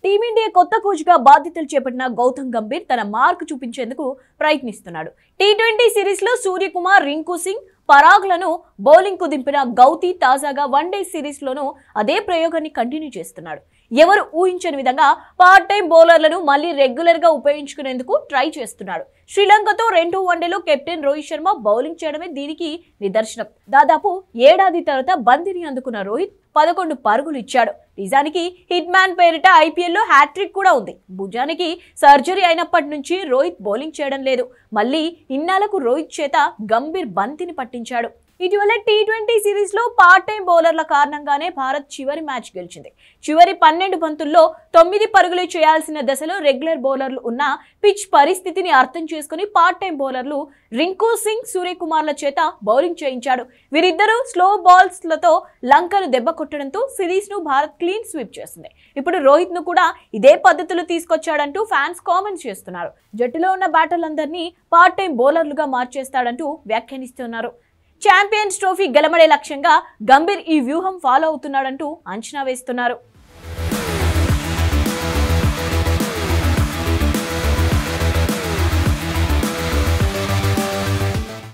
Team India కొత్త కోచ్గా బాధ్యతలు చేపట్టిన గౌతమ్ గంభీర్ తన మార్కు చూపించేందుకు ప్రయత్నిస్తున్నాడు. టీ20 సిరీస్ లో సూర్యకుమార్, రింకు సింగ్, పరాగ్లను బౌలింగ్ కు దింపిన గౌతీ తాజాగా వన్డే సిరీస్ లోనూ అదే ప్రయోగాన్ని కంటిన్యూ చేస్తున్నాడు. ఎవరు ఊహించని విధంగా పార్ట్ టైం బౌలర్లను మళ్లీ రెగ్యులర్ గా ఉపయోగించుకునేందుకు ట్రై చేస్తున్నాడు. శ్రీలంకతో రెండో వన్డేలో కెప్టెన్ రోహిత్ శర్మ బౌలింగ్ చేయడమే దీనికి నిదర్శనం. దాదాపు ఏడాది తర్వాత బంతిని అందుకున్న రోహిత్ 11 పరుగులు ఇచ్చాడు. నిజానికి హిట్ మ్యాన్ పేరిట ఐపీఎల్ లో హ్యాట్రిక్ కూడా ఉంది. భుజానికి సర్జరీ అయినప్పటి నుంచి రోహిత్ బౌలింగ్ చేయడం లేదు. మళ్ళీ ఇన్నాళ్లకు రోహిత్ చేత గంభీర్ బంతిని పట్టించాడు. ఇటీవల టీ20 సిరీస్ లో పార్ట్ టైం బౌలర్ల కారణంగానే భారత్ చివరి మ్యాచ్ గెలిచింది. చివరి 12 బంతుల్లో 9 పరుగులే చేయాల్సిన దశలో రెగ్యులర్ బౌలర్లు ఉన్న పిచ్ పరిస్థితిని అర్థం చేసుకుని పార్ట్ టైం బౌలర్లు రింకు సింగ్, సూర్యకుమార్ల చేత బౌలింగ్ చేయించాడు. వీరిద్దరూ స్లో బాల్స్ లతో లంకను దెబ్బ కొట్టడంతో సిరీస్ ను భారత్ క్లీన్ స్వీప్ చేసింది. ఇప్పుడు రోహిత్ ను కూడా ఇదే పద్ధతులు తీసుకొచ్చాడంటూ ఫ్యాన్స్ కామెంట్స్ చేస్తున్నారు. జట్టులో ఉన్న బ్యాటర్లందరినీ పార్ట్ టైం బౌలర్లుగా మార్చేస్తాడంటూ వ్యాఖ్యానిస్తున్నారు. ఛాంపియన్స్ ట్రోఫీ గెలమడే లక్ష్యంగా గంభీర్ ఈ వ్యూహం ఫాలో అవుతున్నాడంటూ అంచనా వేస్తున్నారు.